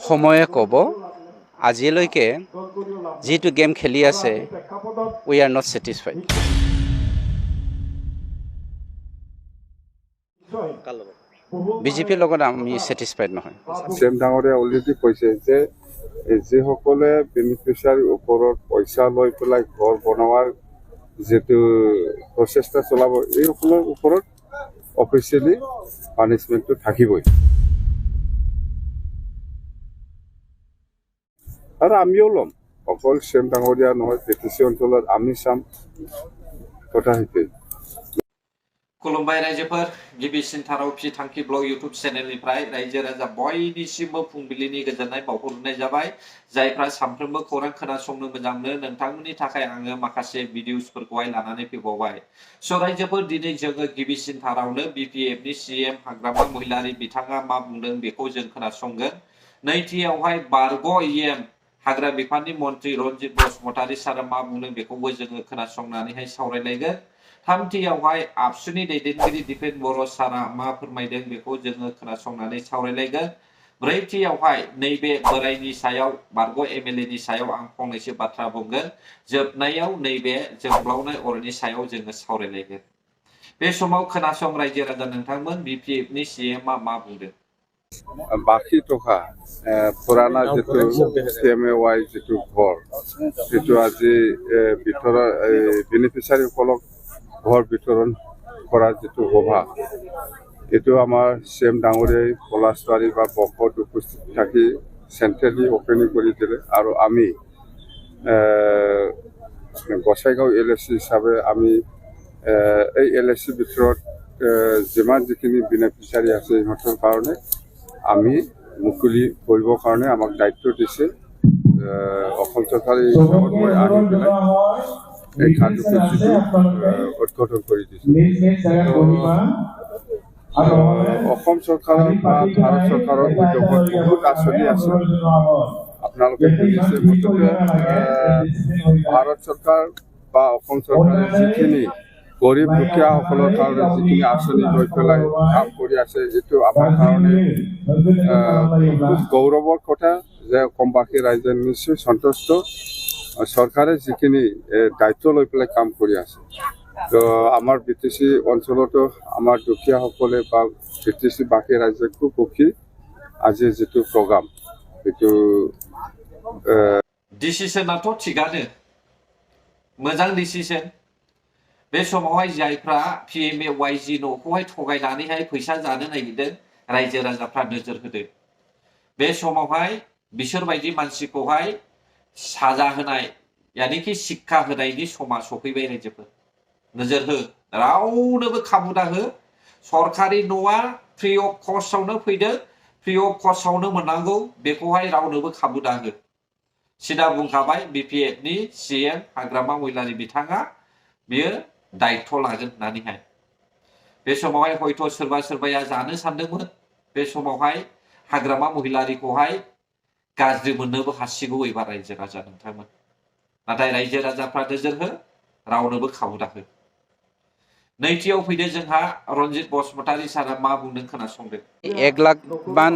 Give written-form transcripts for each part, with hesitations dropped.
সময়ে ক'ব আজিলৈকে যিটো গেম খেলি আছে উই আৰ নট ছেটিছফাইড। বিজেপিৰ লগত আমি ছেটিছফাইড নহয়। CM ডাঙৰীয়া অলৰেডি কৈছে যে যিসকলে বেনিফিচিয়াৰীৰ ওপৰত পইচা লৈ পেলাই ঘৰ বনোৱাৰ যিটো প্ৰচেষ্টা চলাব এইসকলৰ ওপৰত অফিচিয়েলি পানিছমেণ্টটো থাকিবই। আৰু আমিও ল'ম, অকল CM ডাঙৰীয়া নহয়, PTC অঞ্চলত আমি চাম, কথা সেইটোৱেই। खुलुमबाय रायजोफोर गिबिसिन थाराव फिथांखि ब्लग इउटुब चेनेलनिफ्राय रायजो राजा बयनिसिमबो फुंबिलिनि गोजोननाय बावहरनाय जाबाय। जायफ्रा सानफ्रोमबो खौरां खोनासंनो मोजां मोनो नोंथांमोननि थाखाय आङो माखासे भिडिअसफोरखौहाय लानानै फैबावबाय। स' रायजोफोर दिनै जोङो गिबिसिन थारावनो BPFनि CM हाग्रामा महिलारि बिथाङा मा बुंदों बेखौ जों खोनासंगोन। नैथियावहाय बारग' EM हाग्रा बिफाननि मन्त्रि रन्जित बसुमतारी सारा मा बुंदों बेखौबो जोङो खोनासंनानैहाय सावरायलायगोन। थामथियावहाय आबसुनि दैदेनगिरि दिपेन बर' सारा मा फोरमायदों बेखौ जोङो खोनासंनानै सावरायलायगोन। ब्रैथियावहाय नैबे बोरायनि सायाव बारग' MLA नि सायाव आं फंनैसो बाथ्रा बुंगोन। जोबनायाव नैबे जोंब्लावनाय अरनि सायाव जोङो सावरायलायगोन। बे समाव खोनासं रायजो राजा नोंथांमोन BPFनि CM मा बुंदों। बाखि टका पुराना जितु CMAY जितु ঘৰ যিটো আজি ভিতৰৰ বেনিফিচিয়াৰীসকলক ঘৰ বিতৰণ কৰা যিটো সভা এইটো আমাৰ CM ডাঙৰীয়াই পলাশবাৰী বা বকত উপস্থিত থাকি চেণ্ট্ৰেলি অপেনিং কৰি দিলে। আৰু আমি গোসাইগাঁও LAC হিচাপে আমি এই LAC ভিতৰত যিমান যিখিনি বেনিফিচিয়াৰী আছে সিহঁতৰ কাৰণে আমি মুকলি কৰিবৰ কাৰণে আমাক দায়িত্ব দিছে। অসম চৰকাৰে মই আহি পেলাই এই কাৰ্যসূচীটো উদ্বোধন কৰি দিছে। অসম চৰকাৰৰ বা ভাৰত চৰকাৰৰ উদ্যোগত বহুত আঁচনি আছে, আপোনালোকে শুনিছে। মুঠতে ভাৰত চৰকাৰ বা অসম চৰকাৰে যিখিনি গৰীব দুখীয়াসকলৰ কাৰণে যিখিনি আঁচনি লৈ পেলাই কাম কৰি আছে এইটো আমাৰ কাৰণে খুব গৌৰৱৰ কথা যে অসমবাসী ৰাইজে নিশ্চয় সন্তুষ্ট। চৰকাৰে যিখিনি দায়িত্ব লৈ পেলাই কাম কৰি আছে, তো আমাৰ BTC অঞ্চলতো আমাৰ দুখীয়াসকলে বা BTC বাকী ৰাইজে খুব সুখী। আজিৰ যিটো প্ৰগ্ৰাম এইটো डिसिसनाथ' थिगानो मोजां डिसिसन। बे समावहाय जायफ्रा PMAYG न'खौहाय थगायनानैहाय फैसा जानो नागिरदों रायजो राजाफ्रा नोजोर होदो। बे समावहाय बिसोरबायदि मानसिखौहाय साजा होनाय यानिखि शिक्षा होनायनि समा सफैबाय। रायजोफोर नोजोर हो, रावनोबो खाबु दा हो। सरकारि न'आ फ्रि अफ कस्टआवनो फैदों, फ्रि अफ कस्टआवनो मोननांगौ, बेखौहाय रावनोबो खाबु दा हो। सिदा बुंखाबाय BPFनि CM हाग्रामा महिलारि बिथाङा बियो दायित्व लागोन होननानैहाय। बे समावहाय हयथ' सोरबा सोरबाया जानो सानदोंमोन बे समावहाय हाग्रामा महिलारिखौहाय गाज्रि मोननोबो हासिगौ एबा रायजो राजा नोंथांमोन। नाथाय रायजो राजाफ्रा नोजोर हो, रावनोबो खाबु दा हो। नैथियाव फैदो जोंहा रन्जित बसुमतारी सारा मा बुंदों खोनासंदों। 1 लाख मान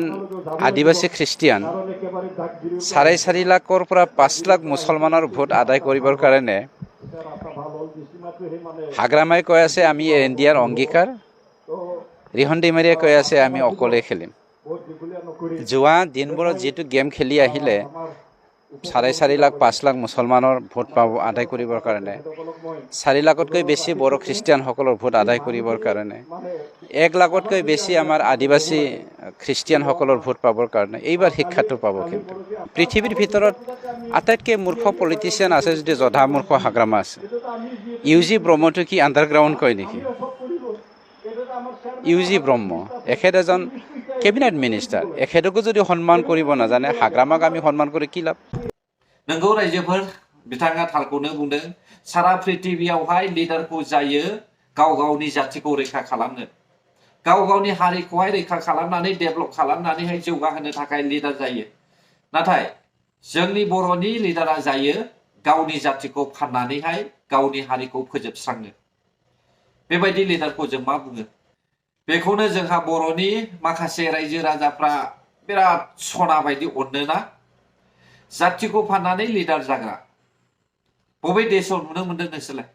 आदिबासी ख्रिस्टियान 4.5 लाखৰ পৰা 5 লাখ মুছলমানৰ ভোট আদায় কৰিবৰ কাৰণে হাগ্ৰামাই কৈ আছে আমি ইণ্ডিয়াৰ অংগীকাৰ, ৰিহন ডিমাৰীয়ে কৈ আছে আমি অকলে খেলিম। যোৱা দিনবোৰত যিটো গেম খেলি আহিলে 4.5 লাখ 5 লাখ মুছলমানৰ ভোট পাব আদায় কৰিবৰ কাৰণে, 4 লাখতকৈ বেছি বড়ো খ্ৰীষ্টিয়ানসকলৰ ভোট আদায় কৰিবৰ কাৰণে, 1 লাখতকৈ বেছি আমাৰ আদিবাসী খ্ৰীষ্টিয়ানসকলৰ ভোট পাবৰ কাৰণে এইবাৰ শিক্ষাটো পাব। কিন্তু পৃথিৱীৰ ভিতৰত আটাইতকৈ মূৰ্খ পলিটিচিয়ান আছে যদি জধা মূৰ্খ হাগ্ৰামা আছে। UG ব্ৰহ্মটো কি আণ্ডাৰগ্ৰাউণ্ড কয় নেকি? UG ব্ৰহ্ম এখেত এজন কেবিনেট মিনিষ্টাৰ, এখেতকো যদি সন্মান কৰিব নাজানে হাগ্ৰামাক আমি সন্মান কৰি কি লাভ? नोंगौ रायजोफोर बिथाङा थारखौनो बुंदों। सारा पृथिबियावहाय लिडारखौ जायो गाव गावनि जातिखौ रैखा खालामनो, गाव गावनि हारिखौहाय रैखा खालामनानै डेभेलप खालामनानैहाय जौगाहोनो थाखाय लिडार जायो। नाथाय जोंनि बर'नि लिडारा जायो गावनि जातिखौ फाननानैहाय गावनि हारिखौ फोजोबस्रांनो। बेबायदि लिडारखौ जों मा बुङो? बेखौनो जोंहा बर'नि माखासे रायजो राजाफ्रा बिराद सना बायदि अननो ना जाथिखौ फाननानै लिडार जाग्रा बबे देशआव नुनो मोनदों नोंसोरलाय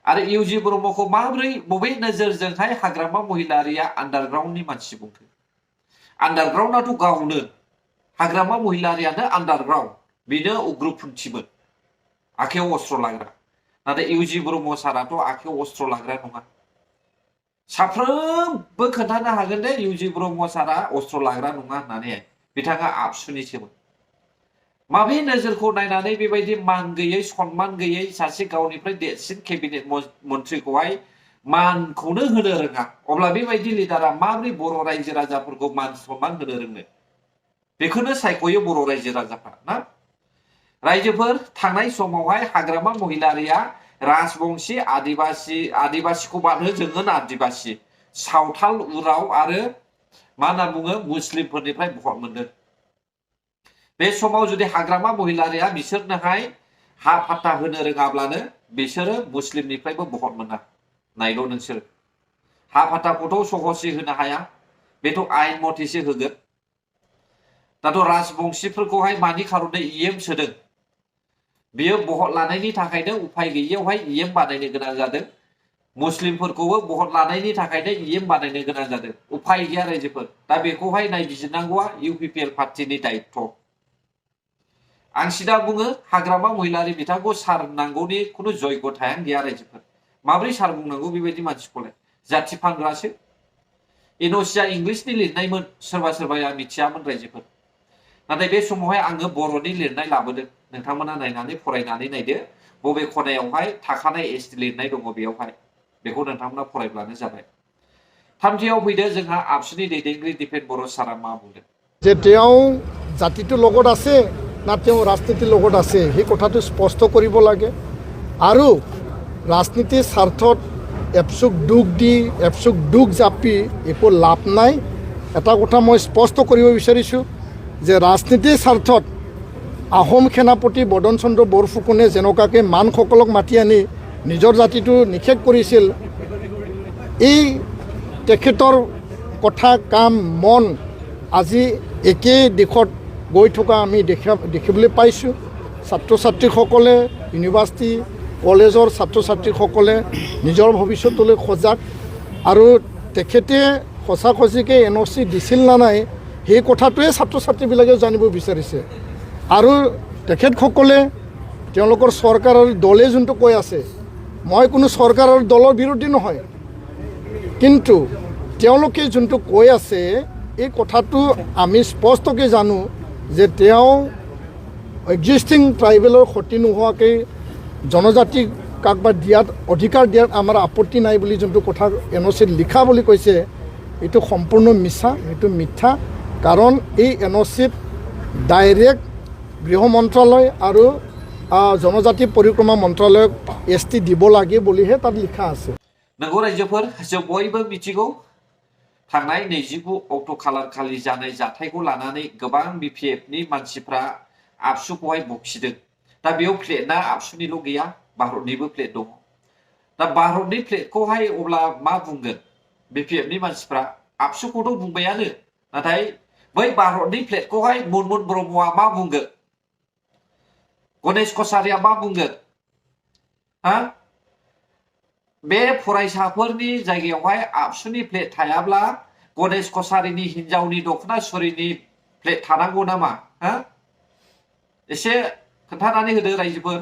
आरो इउजि ब्रह्मखौ माबोरै बबे नोजोरजोंहाय हाग्रामा महिलारिया आन्डारग्राउन्डनि मानसि बुंखो आन्डारग्राउन्डआथ' गावनो हाग्रामा महिलारियानो आन्डारग्राउन्ड बेनो उग्रपन्थिमोन आखायाव अस्त्र लाग्रा नाथाय इउजि ब्रह्म साराथ' आखायाव अस्त्र लाग्रा नङा साफ्रोमबो खोन्थानो हागोन दे इउजि ब्रह्म सारा अस्त्र लाग्रा नङा होननानै बिथाङा आबसुनिसोमोन माबे नोजोरखौ नायनानै बेबायदि मान गैयै सनमान गैयै सासे गावनिफ्राय देरसिन केबिनेट मन्थ्रिखौहाय मानखौनो होनो रोङा अब्ला बेबायदि लिडारा माबोरै बर' रायजो राजाफोरखौ मान सनमान होनो रोंनो बेखौनो सायख'यो बर' रायजो राजाफ्रा ना रायजोफोर थांनाय समावहाय हाग्रामा महिलारिया राजबंशी आदिबासीखौ बादहो जोङो आदिबासी सावथाल उराव आरो मा होनना बुङो मुस्लिमफोरनिफ्राय भट मोनदों बे समाव जुदि हाग्रामा महिलारिया बिसोरनोहाय हा फाट्टा होनो रोङाब्लानो बिसोरो मुस्लिमनिफ्रायबो भट मोना नायल' नोंसोर हा फाट्टाखौथ' सहसै होनो हाया बेथ' आयेन मथेसो होगोन दाथ' राजबंशीफोरखौहाय मानि खारनै इएम सोदों बियो भट लानायनि थाखायनो उफाय गैयियावहाय इएम बानायनो गोनां जादों मुस्लिमफोरखौबो भट लानायनि थाखायनो इएम बानायनो गोनां जादों उफाय गैया रायजोफोर दा बेखौहाय नायबिजिरनांगौआ इउपिपिएल पार्टिनि दायित्व आं सिदा बुङो हाग्रामा महिलारि बिथांखौ सार नांगौनि खुनु जयगथायानो गैया रायजोफोर माबोरै सार बुंनांगौ बेबायदि मानसिखौलाय जाथि फानग्रासो एन'सिया इंलिसनि लिरनायमोन सोरबा सोरबाया मिथियामोन रायजोफोर नाथाय बे समावहाय आङो बर'नि लिरनाय लाबोदों नोंथांमोना नायनानै फरायनानै नायदो बबे खनायावहाय थाखानाय एसटि लिरनाय दङ बेयावहाय बेखौ नोंथांमोना फरायब्लानो जाबाय थामथियाव फैदो जोंहा आबसुनि दैदेनगिरि दिपेन बर' सारा मा बुंदों যে তেওঁ জাতিটোৰ লগত আছে না তেওঁ ৰাজনীতিৰ লগত আছে সেই কথাটো স্পষ্ট কৰিব লাগে আৰু ৰাজনীতিৰ স্বাৰ্থত এপচুক দুখ দি এপচুক দুখ জাপি একো লাভ নাই এটা কথা মই স্পষ্ট কৰিব বিচাৰিছোঁ যে ৰাজনীতিৰ স্বাৰ্থত আহোম সেনাপতি বদন চন্দ্ৰ বৰফুকনে যেনেকুৱাকৈ মানসকলক মাতি আনি নিজৰ জাতিটো নিষেধ কৰিছিল এই তেখেতৰ কথা কাম মন আজি একেই দিশত গৈ থকা আমি দেখিবলৈ পাইছোঁ ছাত্ৰ ছাত্ৰীসকলে ইউনিভাৰ্চিটি কলেজৰ ছাত্ৰ ছাত্ৰীসকলে নিজৰ ভৱিষ্যতলৈ সজাগ আৰু তেখেতে সঁচাসঁচিকৈ NOC দিছিল না নাই সেই কথাটোৱে ছাত্ৰ ছাত্ৰীবিলাকে জানিব বিচাৰিছে আৰু তেখেতসকলে তেওঁলোকৰ চৰকাৰৰ দলে যোনটো কৈ আছে মই কোনো চৰকাৰৰ দলৰ বিৰোধী নহয় কিন্তু তেওঁলোকে যোনটো কৈ আছে এই কথাটো আমি স্পষ্টকৈ জানো যে তেওঁ এক্সিষ্টিং ট্ৰাইবেলৰ ক্ষতি নোহোৱাকৈ জনজাতিক কাকবা দিয়াত অধিকাৰ দিয়াত আমাৰ আপত্তি নাই বুলি যোনটো কথা NOCত লিখা বুলি কৈছে এইটো সম্পূৰ্ণ মিছা এইটো মিথ্যা কাৰণ এই NOCত ডাইৰেক্ট গৃহ মন্ত্ৰালয় আৰু জনজাতি পৰিক্ৰমা মন্ত্ৰালয়ক ST দিব লাগে বুলিহে তাত লিখা আছে नंगौ रायजोफोर जों बयबो मिथिगौ थांनाय 29 अक्ट' खालार खालि जानाय जाथायखौ लानानै गोबां BPFनि मानसिफ्रा आबसुखौहाय बखिदों दा बेयाव प्लेटना आबसुनिल' गैया भारतनिबो प्लेट दङ दा भारतनि प्लेटखौहाय अब्ला मा बुंगोन BPFनि मानसिफ्रा आबसुखौथ' बुंबायानो नाथाय बै भारतनि प्लेटखौहाय मुनमुन ब्रह्मआ मा बुंगोन गणेश कछारिया मा बुंगोन हा बे फरायसाफोरनि जायगायावहाय आबसुनि प्लेट थायाब्ला गणेश कछारिनि हिनजावनि दखना सुरिनि प्लेट थानांगौ नामा हा एसे खोन्थानानै होदो रायजोफोर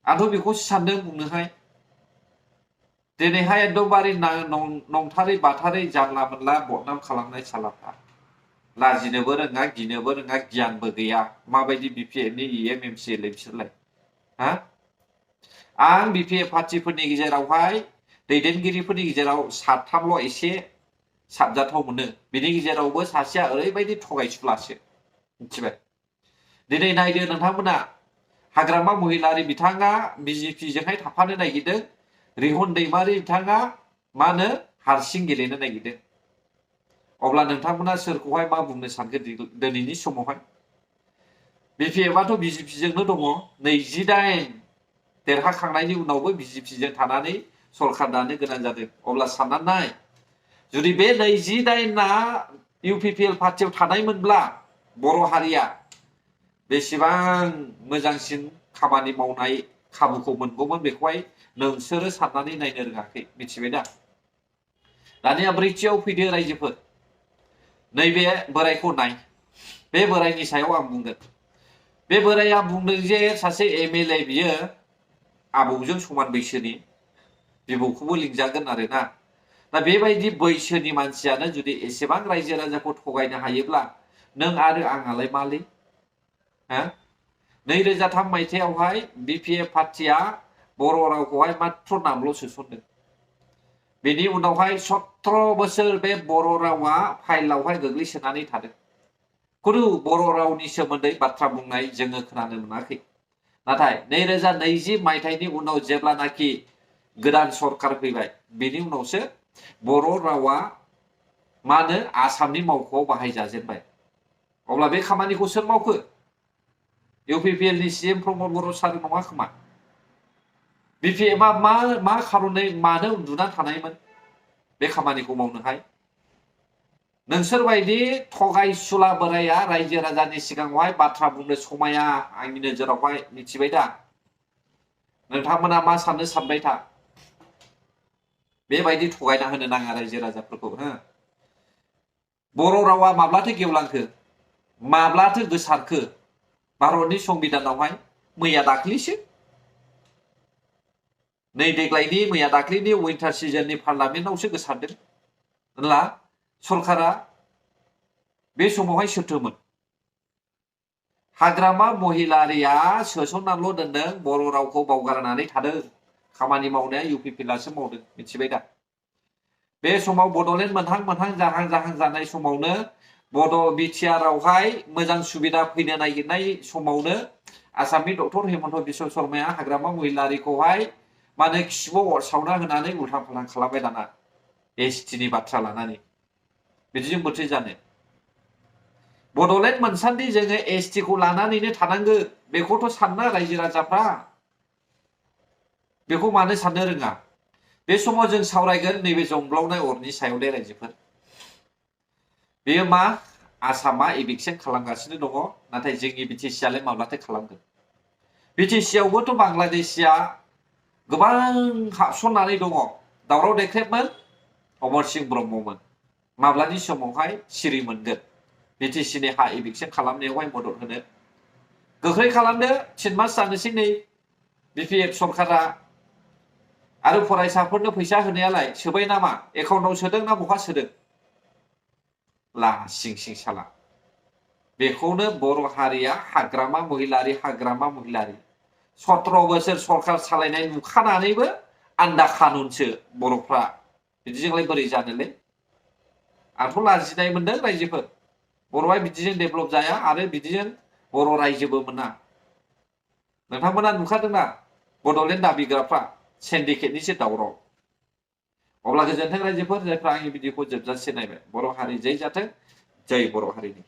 आंथ' बेखौसो सानदों बुंनोहाय दिनैहाय एकदमबारे नंथारै बाथारै जानला मोनला बदनाम खालामनाय सालाफ्रा लाजिनोबो रोङा गिनोबो रोङा गियानबो गैया माबायदि BPFनि EM MCLA बिसोरलाय हा आं BPF पार्टिफोरनि गेजेरावहाय दैदेनगिरिफोरनि गेजेराव साथामल' एसे साबजाथाव मोनो बिनि गेजेरावबो सासेया ओरैबायदि थगायसुलासो मिथिबाय दिनै नायदो नोंथांमोना हाग्रामा महिलारि बिथाङा BJPजोंहाय थाफानो नागिरदों रिहन दैमारि बिथाङा मा होनो हारसिं गेलेनो नागिरदों अब्ला नोंथांमोना सोरखौहाय मा बुंनो सानगोन दिनैनि समावहाय BPFआथ' BJPजोंनो दङ 28 देरहाखांनायनि उनावबो BJPजों थानानै सरकार दानो गोनां जादों अब्ला साननानै नाय जुदि बे 28आ UPPL पार्टियाव थानायमोनब्ला बर' हारिया बेसेबां मोजांसिन खामानि मावनाय खाबुखौ मोनगौमोन बेखौहाय नोंसोरो साननानै नायनो रोङाखै मिथिबाय दा दानिया ब्रैथियाव फैदो रायजोफोर नैबे बोरायखौ नाय बे बोरायनि सायाव आं बुंगोन बे बोराया बुंदों जे सासे MLA बियो आबौजों समान बैसोनि बिबौखौबो लिंजागोन आरोना दा बेबायदि बैसोनि मानसियानो जुदि एसेबां रायजो राजाखौ थगायनो हायोब्ला नों आरो आंहालाय मालै 2003 मायथाइयावहाय BPF पार्टिया बर' रावखौहाय मात्र नामल' सोसनदों बेनि उनावहाय 17 बोसोर बे बर' रावा फाइलावहाय गोग्लैसोनानै थादों खुनु बर' रावनि सोमोन्दै बाथ्रा बुंनाय जोङो खोनानो मोनाखै नाथाय 2020 मायथाइनि उनाव जेब्लानाखि गोदान सरकार फैबाय बेनि उनावसो बर' रावा मानो आसामनि मावख'आव बाहायजाजेनबाय अब्ला बे खामानिखौ सोर मावखो UPPL नि CM प्रमद बर' सार नङा खोमा BPF आ मा खारनै मानो उन्दुना थानायमोन बे खामानिखौ मावनोहाय नोंसोर बायदि थगायसुला बोराया रायजो राजानि सिगाङावहाय बाथ्रा बुंनो समाया आंनि नोजोरावहाय मिथिबाय दा नोंथांमोना मा साननो सानबाय था बेबायदि थगायना होनो नाङा रायजो राजाफोरखौ बर' रावा माब्लाथो गेवलांखो माब्लाथो गोसारखो भारतनि संबिधानावहाय मैया दाख्लैसो नै देग्लायनि मैया दाख्लैनि विंटार सिजननि पार्लामेन्टआवसो गोसारदों होनब्ला सरकारा बे समावहाय सोरथोमोन हाग्रामा महिलारिया सोसननानैल' दोनदों बर' रावखौ बावगारनानै थादों खामानि मावनाया UPPLआसो मावदों मिथिबाय दा बे समाव बड'लेण्ड मोनहां जाहां जानाय समावनो BTR-आवहाय मोजां सुबिदा फैनो नागिरनाय समावनो आसामनि डक्टर हेमन्त बिश्व शर्माया हाग्रामा महिलारिखौहाय माने खिबुआव अर सावना होनानै उल्था फाल्था खालामबाय दाना ST नि बाथ्रा लानानै बिदिजों बोथोर जानो बड'लेण्ड मोनसान्दि जोङो ST खौ लानानैनो थानांगोन बेखौथ' सानना रायजो राजाफ्रा बेखौ मानो साननो रोङा बे समाव जों सावरायगोन नैबे जोंब्लावनाय अरनि सायाव दे रायजोफोर बेयो मा आसामा एभिक्सन खालामगासिनो दङ नाथाय जोंनि BTC आलाय माब्लाथो खालामगोन BTC आवबोथ' बांलादेशिया गोबां हाबसननानै दङ दावराव देख्रेबमोन अमर सिंह ब्रह्ममोन माब्लानि समावहाय सिरि मोनगोन BTC नि हा एभिक्सन खालामनायावहाय मदद होनो गोख्रै खालामदो 3 मास जानोसै नै BPF सरकारा आरो फरायसाफोरनो फैसा होनायालाय सोबाय नामा एकाउन्टाव सोदों ना बहा सोदों ला सिं साला बेखौनो बर' हारिया हाग्रामा महिलारि 17 बोसोर सरकार सालायनाय नुखानानैबो आन्दा खानुनसो बर'फ्रा बिदिजोंलाय बोरै जानोलै आंथ' लाजिनाय मोनदों रायजोफोर बर'आ बिदिजों डेभेलप जाया आरो बिदिजों बर' रायजोबो मोना नोंथांमोना नुखादोंना बड'लेण्ड दाबिग्राफ्रा सिन्डिकेटनिसो दावराव अब्ला गोजोन्थों रायजोफोर जायफ्रा आंनि भिडिअखौ जोबजासे नायबाय बर' हारि जै जाथों जै बर' हारिनि